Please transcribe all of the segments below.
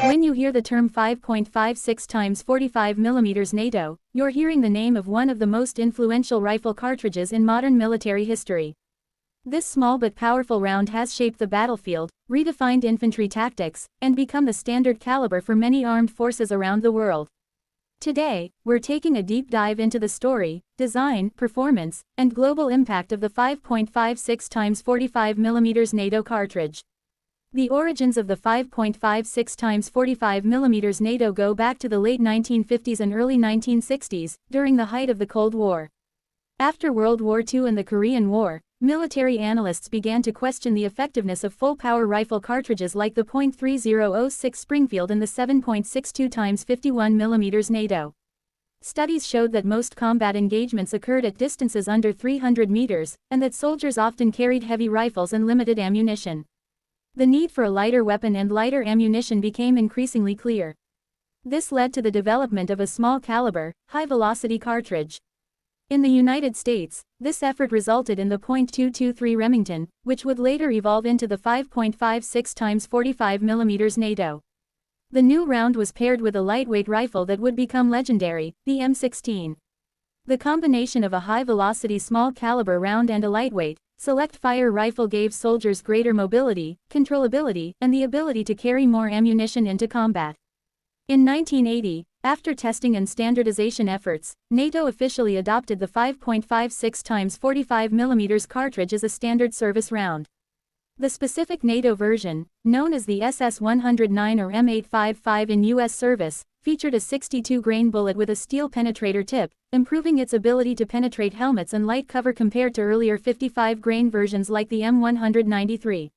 When you hear the term 5.56 times 45 mm NATO, you're hearing the name of one of the most influential rifle cartridges in modern military history. This small but powerful round has shaped the battlefield, redefined infantry tactics, and become the standard caliber for many armed forces around the world. Today, we're taking a deep dive into the story, design, performance, and global impact of the 5.56 times 45 mm NATO cartridge. The origins of the 5.56 times 45 mm NATO go back to the late 1950s and early 1960s, during the height of the Cold War. After World War II and the Korean War, military analysts began to question the effectiveness of full-power rifle cartridges like the .3006 Springfield and the 7.62 times 51 mm NATO. Studies showed that most combat engagements occurred at distances under 300 meters, and that soldiers often carried heavy rifles and limited ammunition. The need for a lighter weapon and lighter ammunition became increasingly clear. This led to the development of a small-caliber, high-velocity cartridge. In the United States, this effort resulted in the .223 Remington, which would later evolve into the 5.56 times 45 mm NATO. The new round was paired with a lightweight rifle that would become legendary, the M16. The combination of a high-velocity small-caliber round and a lightweight, select-fire rifle gave soldiers greater mobility, controllability, and the ability to carry more ammunition into combat. In 1980, after testing and standardization efforts, NATO officially adopted the 5.56 times 45 mm cartridge as a standard service round. The specific NATO version, known as the SS-109 or M855 in U.S. service, featured a 62-grain bullet with a steel penetrator tip, improving its ability to penetrate helmets and light cover compared to earlier 55-grain versions like the M193.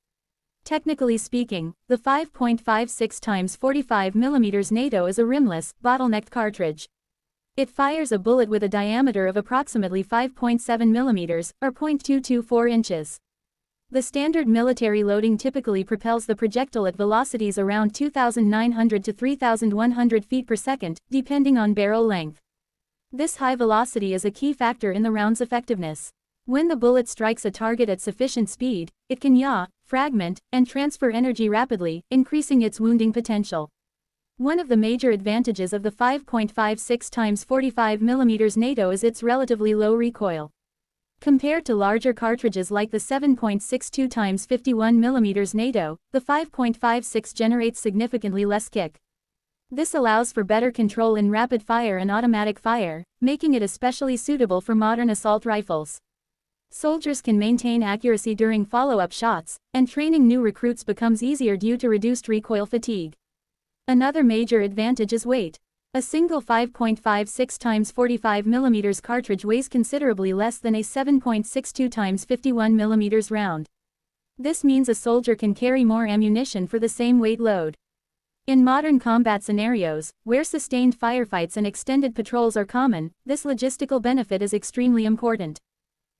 Technically speaking, the 5.56 times 45 mm NATO is a rimless, bottlenecked cartridge. It fires a bullet with a diameter of approximately 5.7 mm, or 0.224 inches. The standard military loading typically propels the projectile at velocities around 2,900 to 3,100 feet per second, depending on barrel length. This high velocity is a key factor in the round's effectiveness. When the bullet strikes a target at sufficient speed, it can yaw, fragment, and transfer energy rapidly, increasing its wounding potential. One of the major advantages of the 5.56 times 45 mm NATO is its relatively low recoil. Compared to larger cartridges like the 7.62 times 51 mm NATO, the 5.56 generates significantly less kick. This allows for better control in rapid fire and automatic fire, making it especially suitable for modern assault rifles. Soldiers can maintain accuracy during follow-up shots, and training new recruits becomes easier due to reduced recoil fatigue. Another major advantage is weight. A single 5.56 times 45 mm cartridge weighs considerably less than a 7.62 times 51 mm round. This means a soldier can carry more ammunition for the same weight load. In modern combat scenarios, where sustained firefights and extended patrols are common, this logistical benefit is extremely important.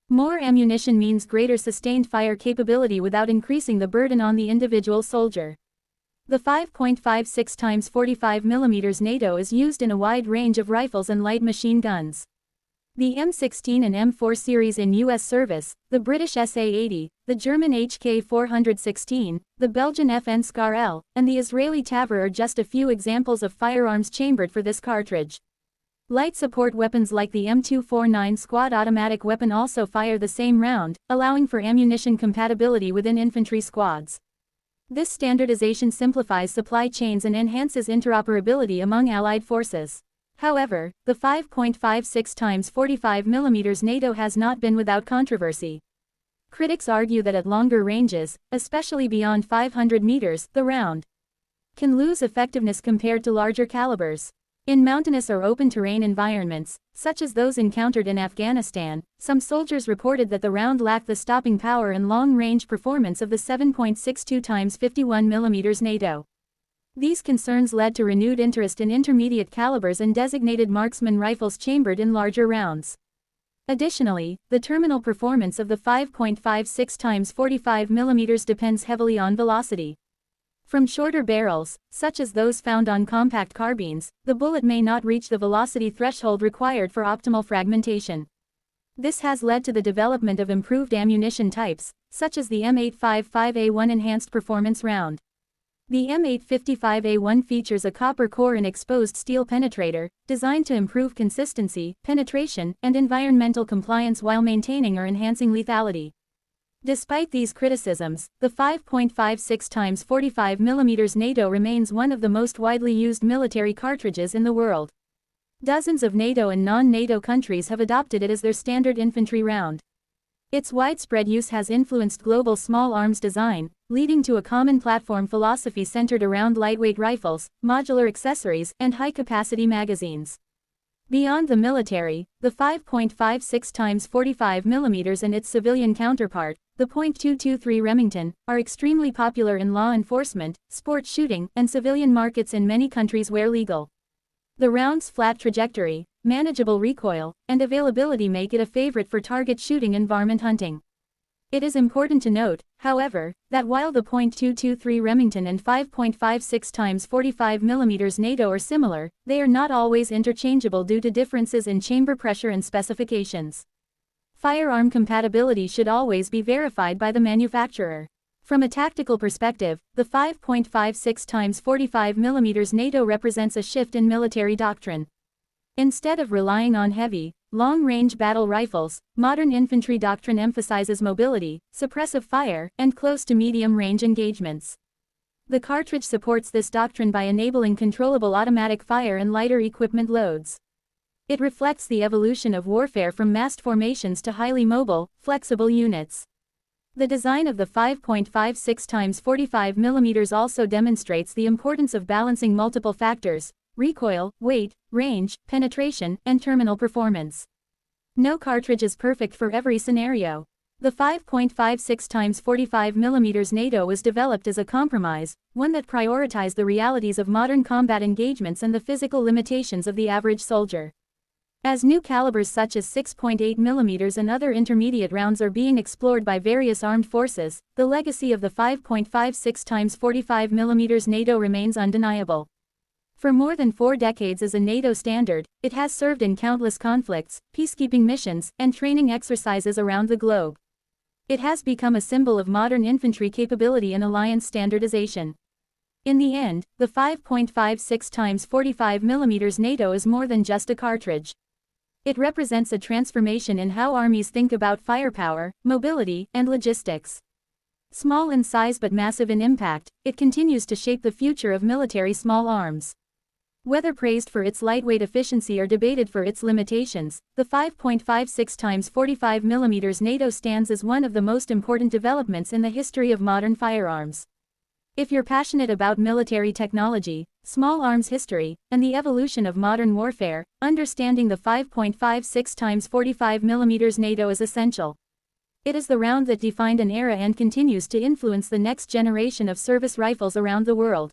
More ammunition means greater sustained fire capability without increasing the burden on the individual soldier. The 5.56 times 45 mm NATO is used in a wide range of rifles and light machine guns. The M16 and M4 series in U.S. service, the British SA-80, the German HK-416, the Belgian FN SCAR-L, and the Israeli Tavor are just a few examples of firearms chambered for this cartridge. Light support weapons like the M249 squad automatic weapon also fire the same round, allowing for ammunition compatibility within infantry squads. This standardization simplifies supply chains and enhances interoperability among allied forces. However, the 5.56 times 45 mm NATO has not been without controversy. Critics argue that at longer ranges, especially beyond 500 meters, the round can lose effectiveness compared to larger calibers. In mountainous or open terrain environments, such as those encountered in Afghanistan, some soldiers reported that the round lacked the stopping power and long-range performance of the 7.62 times 51 mm NATO. These concerns led to renewed interest in intermediate calibers and designated marksman rifles chambered in larger rounds. Additionally, the terminal performance of the 5.56 x 45 mm depends heavily on velocity. From shorter barrels, such as those found on compact carbines, the bullet may not reach the velocity threshold required for optimal fragmentation. This has led to the development of improved ammunition types, such as the M855A1 Enhanced Performance Round. The M855A1 features a copper core and exposed steel penetrator, designed to improve consistency, penetration, and environmental compliance while maintaining or enhancing lethality. Despite these criticisms, the 5.56 x 45 mm NATO remains one of the most widely used military cartridges in the world. Dozens of NATO and non-NATO countries have adopted it as their standard infantry round. Its widespread use has influenced global small arms design, leading to a common platform philosophy centered around lightweight rifles, modular accessories, and high-capacity magazines. Beyond the military, the 5.56 x 45 mm and its civilian counterpart, the .223 Remington, are extremely popular in law enforcement, sport shooting, and civilian markets in many countries where legal. The round's flat trajectory, manageable recoil, and availability make it a favorite for target shooting and varmint hunting. It is important to note, however, that while the .223 Remington and 5.56 x 45 mm NATO are similar, they are not always interchangeable due to differences in chamber pressure and specifications. Firearm compatibility should always be verified by the manufacturer. From a tactical perspective, the 5.56 x 45 mm NATO represents a shift in military doctrine. Instead of relying on heavy, long-range battle rifles, modern infantry doctrine emphasizes mobility, suppressive fire, and close to medium-range engagements. The cartridge supports this doctrine by enabling controllable automatic fire and lighter equipment loads. It reflects the evolution of warfare from massed formations to highly mobile, flexible units. The design of the 5.56 x 45 mm also demonstrates the importance of balancing multiple factors: recoil, weight, range, penetration, and terminal performance. No cartridge is perfect for every scenario. The 5.56 x 45 mm NATO was developed as a compromise, one that prioritized the realities of modern combat engagements and the physical limitations of the average soldier. As new calibers such as 6.8 mm and other intermediate rounds are being explored by various armed forces, the legacy of the 5.56 x 45 mm NATO remains undeniable. For more than 4 decades as a NATO standard, it has served in countless conflicts, peacekeeping missions, and training exercises around the globe. It has become a symbol of modern infantry capability and alliance standardization. In the end, the 5.56 x 45 mm NATO is more than just a cartridge. It represents a transformation in how armies think about firepower, mobility, and logistics. Small in size but massive in impact, it continues to shape the future of military small arms. Whether praised for its lightweight efficiency or debated for its limitations, the 5.56 x 45 mm NATO stands as one of the most important developments in the history of modern firearms. If you're passionate about military technology, small arms history, and the evolution of modern warfare, understanding the 5.56 x 45 mm NATO is essential. It is the round that defined an era and continues to influence the next generation of service rifles around the world.